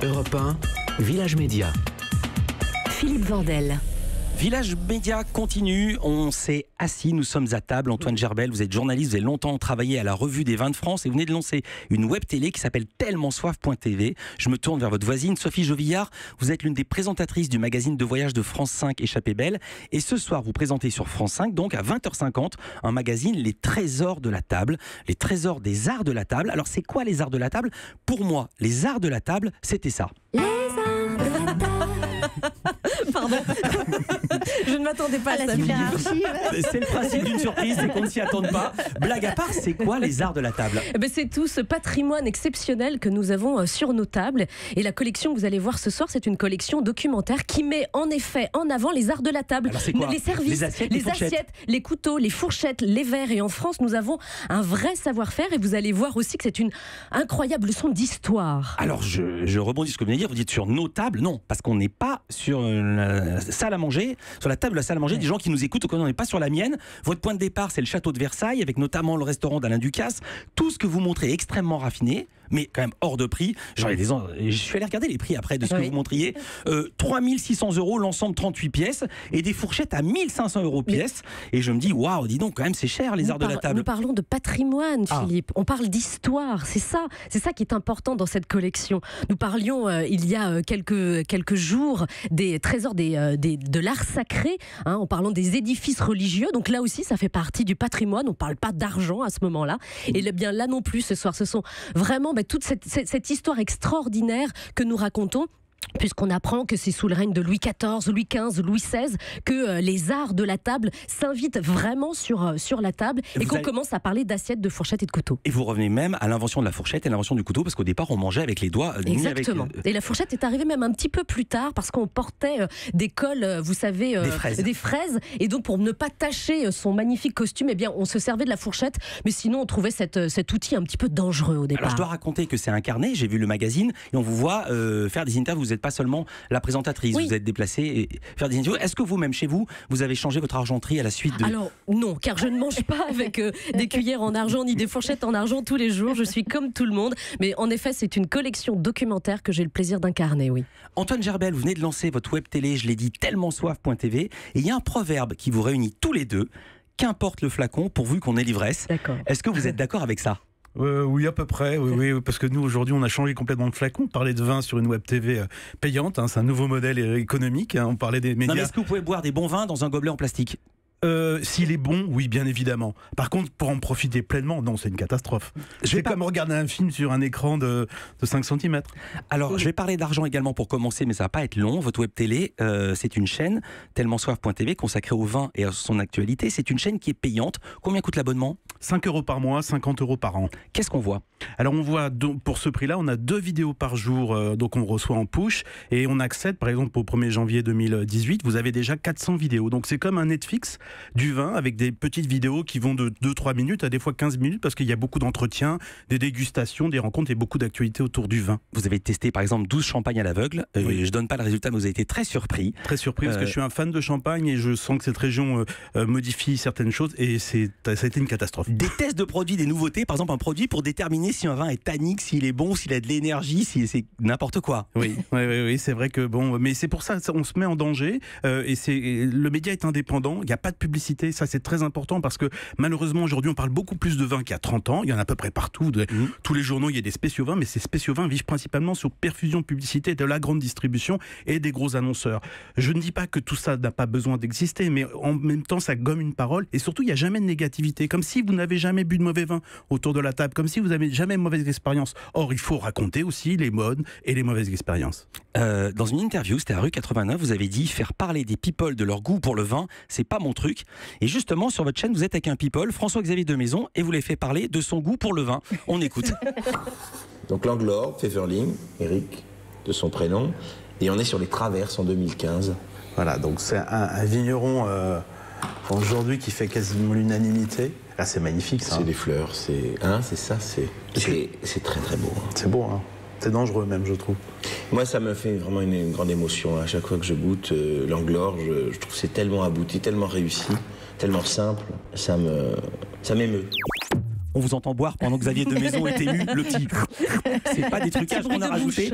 Europe 1, Village Média. Philippe Vandel. Village Média continue, on s'est assis, nous sommes à table. Antoine Gerbel, vous êtes journaliste, vous avez longtemps travaillé à la Revue des Vins de France et vous venez de lancer une web télé qui s'appelle tellementsoif.tv. Je me tourne vers votre voisine, Sophie Jovillard. Vous êtes l'une des présentatrices du magazine de voyage de France 5, Échappée Belle. Et ce soir, vous présentez sur France 5, donc à 20h50, un magazine, Les Trésors de la Table, les trésors des arts de la table. Alors c'est quoi les arts de la table? Pour moi, les arts de la table, c'était ça. Les arts de la table. Pardon. Je ne m'attendais pas à la hiérarchie. C'est le principe d'une surprise, c'est qu'on ne s'y attende pas. Blague à part, c'est quoi les arts de la table? C'est tout ce patrimoine exceptionnel que nous avons sur nos tables. Et la collection que vous allez voir ce soir, c'est une collection documentaire qui met en effet en avant les arts de la table. Alors c'est quoi? Les services, les assiettes, les couteaux, les fourchettes, les verres. Et en France, nous avons un vrai savoir-faire. Et vous allez voir aussi que c'est une incroyable leçon d'histoire. Alors je rebondis sur ce que vous venez de dire. Vous dites sur nos tables, non, parce qu'on n'est pas sur la salle à manger, sur la table de la salle à manger, des gens qui nous écoutent, qu'on n'est pas sur la mienne. Votre point de départ, c'est le château de Versailles, avec notamment le restaurant d'Alain Ducasse. Tout ce que vous montrez est extrêmement raffiné, mais quand même hors de prix. Je suis allé regarder les prix après de ce que vous montriez. 3 600 € l'ensemble, 38 pièces, et des fourchettes à 1 500 € pièce. Et je me dis, waouh, dis donc, quand même, c'est cher les arts de la table. Nous parlons de patrimoine, Philippe. On parle d'histoire. C'est ça qui est important dans cette collection. Nous parlions il y a quelques jours des trésors de l'art sacré, en parlant des édifices religieux. Donc là aussi, ça fait partie du patrimoine. On ne parle pas d'argent à ce moment-là. Et bien là non plus, ce soir, ce sont vraiment toute cette histoire extraordinaire que nous racontons, puisqu'on apprend que c'est sous le règne de Louis XIV, Louis XV, Louis XVI que les arts de la table s'invitent vraiment sur la table et qu'on commence à parler d'assiettes, de fourchettes et de couteaux. Et vous revenez même à l'invention de la fourchette et l'invention du couteau, parce qu'au départ on mangeait avec les doigts. Exactement. Et la fourchette est arrivée même un petit peu plus tard parce qu'on portait des cols, vous savez, des fraises. Et donc pour ne pas tacher son magnifique costume, on se servait de la fourchette, mais sinon on trouvait cet outil un petit peu dangereux au départ. Alors je dois raconter que c'est incarné, j'ai vu le magazine et on vous voit faire des interviews. Vous n'êtes pas seulement la présentatrice, vous êtes déplacée et faire des interviews. Est-ce que vous-même chez vous, vous avez changé votre argenterie à la suite de... Alors non, car je ne mange pas avec des cuillères en argent ni des fourchettes en argent tous les jours. Je suis comme tout le monde. Mais en effet, c'est une collection documentaire que j'ai le plaisir d'incarner, oui. Antoine Gerbel, vous venez de lancer votre web télé, je l'ai dit, tellementsoif.tv. Et il y a un proverbe qui vous réunit tous les deux. Qu'importe le flacon, pourvu qu'on ait l'ivresse. D'accord. Est-ce que vous êtes d'accord avec ça? Oui, à peu près. Oui, parce que nous, aujourd'hui, on a changé complètement de flacon. On parlait de vin sur une web TV payante. C'est un nouveau modèle économique. On parlait des médias. Non, mais est-ce que vous pouvez boire des bons vins dans un gobelet en plastique? S'il est bon, oui, bien évidemment. Par contre, pour en profiter pleinement, non, c'est une catastrophe. C'est comme regarder un film sur un écran de 5 cm. Alors, je vais parler d'argent également pour commencer, mais ça va pas être long. Votre web télé, c'est une chaîne, tellementsoif.tv, consacrée au vin et à son actualité. C'est une chaîne qui est payante. Combien coûte l'abonnement? 5 € par mois, 50 € par an. Qu'est-ce qu'on voit? Alors on voit, pour ce prix-là, on a 2 vidéos par jour, donc on reçoit en push, et on accède, par exemple, au 1er janvier 2018, vous avez déjà 400 vidéos. Donc c'est comme un Netflix du vin, avec des petites vidéos qui vont de 2-3 minutes à des fois 15 minutes, parce qu'il y a beaucoup d'entretiens, des dégustations, des rencontres et beaucoup d'actualités autour du vin. Vous avez testé, par exemple, 12 champagnes à l'aveugle. Oui. Je donne pas le résultat, mais vous avez été très surpris. Très surpris, parce que je suis un fan de champagne, et je sens que cette région modifie certaines choses, et ça a été une catastrophe. Des tests de produits, des nouveautés, par exemple un produit pour déterminer si un vin est tannique, s'il est bon, s'il a de l'énergie, si c'est n'importe quoi. Oui, c'est vrai que bon, mais c'est pour ça on se met en danger, et le média est indépendant, il n'y a pas de publicité, ça c'est très important parce que malheureusement aujourd'hui on parle beaucoup plus de vin qu'il y a 30 ans, il y en a à peu près partout, tous les journaux il y a des spéciaux vins, mais ces spéciaux vins vivent principalement sur perfusion publicité de la grande distribution et des gros annonceurs. Je ne dis pas que tout ça n'a pas besoin d'exister, mais en même temps ça gomme une parole, et surtout il n'y a jamais de négativité, comme si vous n'avez jamais bu de mauvais vin autour de la table, comme si vous n'avez jamais de mauvaise expérience. Or, il faut raconter aussi les modes et les mauvaises expériences. Dans une interview, c'était à rue 89, vous avez dit faire parler des people de leur goût pour le vin, c'est pas mon truc. Et justement, sur votre chaîne, vous êtes avec un people, François-Xavier de Maison, et vous l'avez fait parler de son goût pour le vin. On écoute. Donc Langlore, Pfefferling, Eric, de son prénom, et on est sur les Traverses en 2015. Voilà, donc c'est un vigneron aujourd'hui qui fait quasiment l'unanimité. Là, c'est magnifique, ça. C'est des fleurs, c'est ça, c'est très très beau. C'est beau, hein. C'est dangereux même, je trouve. Moi, ça me fait vraiment une grande émotion. À chaque fois que je goûte Langlore, je trouve que c'est tellement abouti, tellement réussi, tellement simple. Ça m'émeut. On vous entend boire pendant que Xavier de Maison est ému, le petit. C'est pas des trucages qu'on a rajoutés.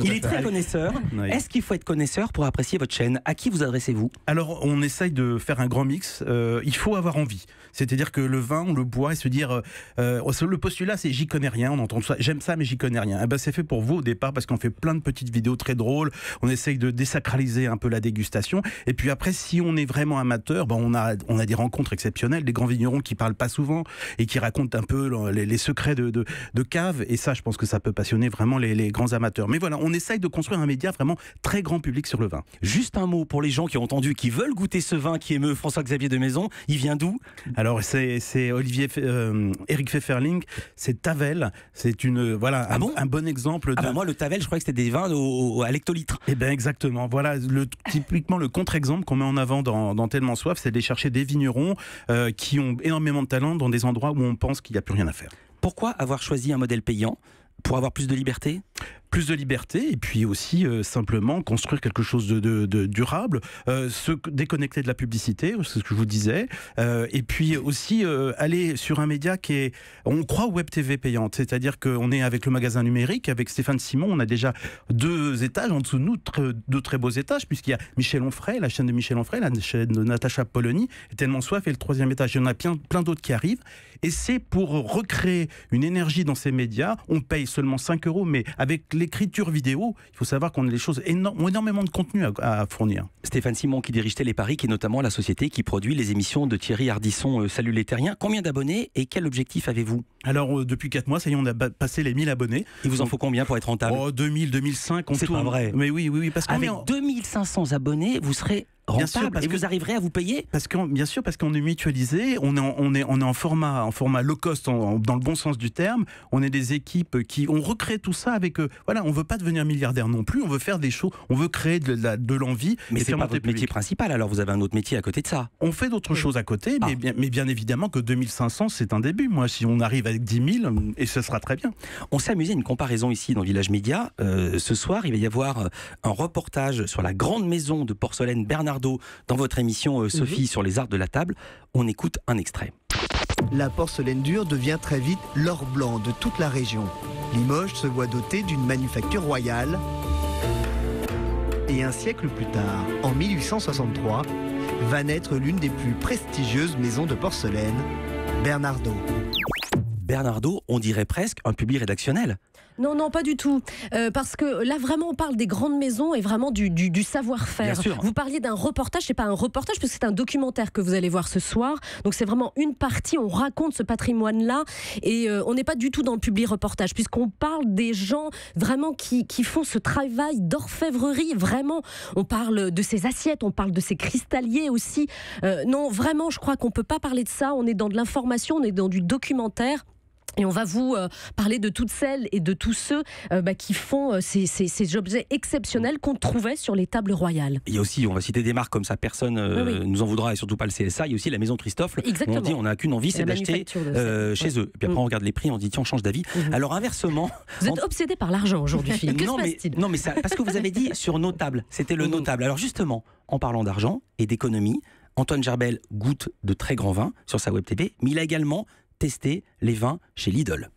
Il est très connaisseur. Oui. Est-ce qu'il faut être connaisseur pour apprécier votre chaîne? À qui vous adressez-vous? Alors, on essaye de faire un grand mix. Il faut avoir envie. C'est-à-dire que le vin, on le boit et se dire... le postulat, c'est j'y connais rien. On entend ça. J'aime ça, mais j'y connais rien. C'est fait pour vous au départ parce qu'on fait plein de petites vidéos très drôles. On essaye de désacraliser un peu la dégustation. Et puis après, si on est vraiment amateur, on a des rencontres exceptionnelles, des grands vignerons qui parlent pas souvent et qui racontent un peu les secrets de cave. Et ça, je pense que ça peut passionner vraiment les grands amateurs. Mais voilà, on essaye de construire un média vraiment très grand public sur le vin. Juste un mot pour les gens qui ont entendu, qui veulent goûter ce vin qui émeut François-Xavier de Maison. Il vient d'où? Alors, c'est Eric Pfefferling, c'est Tavel. C'est un bon exemple de... moi, le Tavel, je croyais que c'était des vins à l'hectolitre. Eh bien, exactement. Voilà, typiquement, le contre-exemple qu'on met en avant dans Tellement Soif, c'est d'aller chercher des vignerons qui ont énormément de talent dans des endroits où on pense qu'il n'y a plus rien à faire. Pourquoi avoir choisi un modèle payant? Pour avoir plus de liberté? Plus de liberté et puis aussi simplement construire quelque chose de durable, se déconnecter de la publicité, c'est ce que je vous disais, et puis aussi aller sur un média qui est... On croit au web TV payante, c'est-à-dire qu'on est avec le magasin numérique, avec Stéphane Simon, on a déjà 2 étages, en dessous de nous, 2 très beaux étages, puisqu'il y a Michel Onfray, la chaîne de Michel Onfray, la chaîne de Natacha Polony, et Tellement Soif, et le 3e étage. Il y en a plein d'autres qui arrivent, et c'est pour recréer une énergie dans ces médias. On paye seulement 5 €, mais avec l'écriture vidéo, il faut savoir qu'on a des choses ont énormément de contenu à fournir. Stéphane Simon qui dirige Téléparis, qui est notamment la société qui produit les émissions de Thierry Ardisson, Salut les Terriens. Combien d'abonnés et quel objectif avez-vous? Alors depuis 4 mois, ça y est, on a passé les 1000 abonnés. Il vous en faut combien pour être rentable? 2000, 2005, on tourne. C'est pas vrai. Mais oui, parce qu'avec 2500 abonnés, vous serez rentable, et vous arriverez à vous payer? Bien sûr, parce qu'on est mutualisé, on est en format low cost, dans le bon sens du terme. On est des équipes on recrée tout ça avec... on veut pas devenir milliardaire non plus, on veut faire des choses, on veut créer de l'envie. Mais c'est pas votre métier principal, alors vous avez un autre métier à côté de ça? On fait d'autres choses à côté, mais bien évidemment que 2500, c'est un début. Moi, si on arrive avec 10 000, et ce sera très bien. On s'est amusé à une comparaison ici dans Village Média. Ce soir, il va y avoir un reportage sur la grande maison de porcelaine Bernardaud dans votre émission Sophie sur les arts de la table. On écoute un extrait. La porcelaine dure devient très vite l'or blanc de toute la région. Limoges se voit dotée d'une manufacture royale. Et un siècle plus tard, en 1863, va naître l'une des plus prestigieuses maisons de porcelaine, Bernardaud. Bernardaud, on dirait presque un public rédactionnel. Non, pas du tout. Parce que là, vraiment, on parle des grandes maisons et vraiment du savoir-faire. Vous parliez d'un reportage, c'est pas un reportage, parce que c'est un documentaire que vous allez voir ce soir. Donc c'est vraiment une partie, on raconte ce patrimoine-là. Et on n'est pas du tout dans le public reportage, puisqu'on parle des gens vraiment qui font ce travail d'orfèvrerie. Vraiment, on parle de ces assiettes, on parle de ces cristalliers aussi. Non, vraiment, je crois qu'on peut pas parler de ça. On est dans de l'information, on est dans du documentaire. Et on va vous parler de toutes celles et de tous ceux qui font ces objets exceptionnels qu'on trouvait sur les tables royales. Il y a aussi, on va citer des marques comme ça, personne nous en voudra, et surtout pas le CSA. Il y a aussi la maison Christophe. Exactement. On dit on n'a qu'une envie, c'est d'acheter chez eux. Et puis après on regarde les prix, on dit tiens, on change d'avis. Alors inversement... Vous êtes obsédé par l'argent aujourd'hui, Philippe. Que se passe-t-il ? Non, mais ça, parce que vous avez dit sur nos tables, c'était le notable. Alors justement, en parlant d'argent et d'économie, Antoine Gerbel goûte de très grands vins sur sa web TV, mais il a également testé les vins chez Lidl.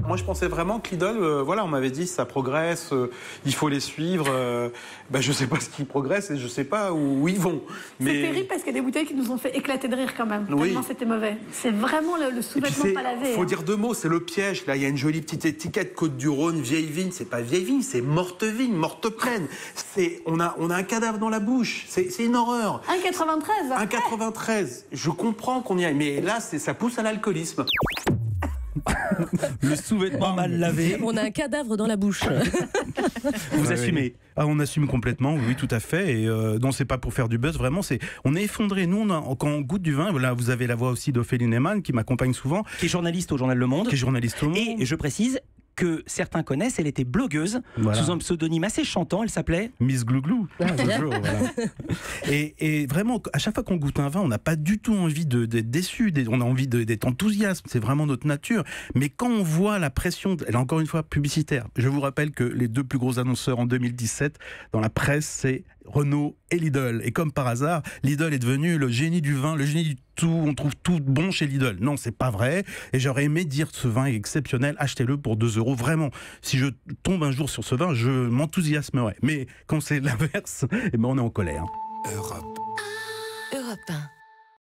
Moi, je pensais vraiment que Lidl, on m'avait dit ça progresse, il faut les suivre. Je sais pas ce qu'ils progressent et je sais pas où ils vont. Mais... C'est terrible parce qu'il y a des bouteilles qui nous ont fait éclater de rire quand même. Tellement c'était mauvais. C'est vraiment le sous-vêtement pas lavé. Il faut dire 2 mots, c'est le piège. Là, il y a une jolie petite étiquette Côte-du-Rhône, vieille vigne. C'est pas vieille vigne, c'est morte vigne, morte pleine. On a un cadavre dans la bouche. C'est une horreur. 1,93. 1,93. Je comprends qu'on y aille, mais là, ça pousse à l'alcoolisme. Le sous-vêtement mal lavé. On a un cadavre dans la bouche. Vous assumez? On assume complètement, oui, tout à fait. Et non, c'est pas pour faire du buzz, vraiment. On est effondré. Nous, quand on goûte du vin, là, vous avez la voix aussi d'Ophélie Neyman qui m'accompagne souvent, qui est journaliste au journal Le Monde. Et je précise que certains connaissent, elle était blogueuse sous un pseudonyme assez chantant, elle s'appelait Miss Glouglou. Toujours, et vraiment, à chaque fois qu'on goûte un vin, on n'a pas du tout envie d'être déçu, on a envie d'être enthousiaste, c'est vraiment notre nature. Mais quand on voit la pression, elle est encore une fois publicitaire. Je vous rappelle que les 2 plus gros annonceurs en 2017 dans la presse, c'est Renault et Lidl. Et comme par hasard, Lidl est devenu le génie du vin, le génie du tout, on trouve tout bon chez Lidl. Non, c'est pas vrai. Et j'aurais aimé dire ce vin est exceptionnel, achetez-le pour 2 €. Vraiment, si je tombe un jour sur ce vin, je m'enthousiasmerais. Mais quand c'est l'inverse, eh ben on est en colère. Europe 1.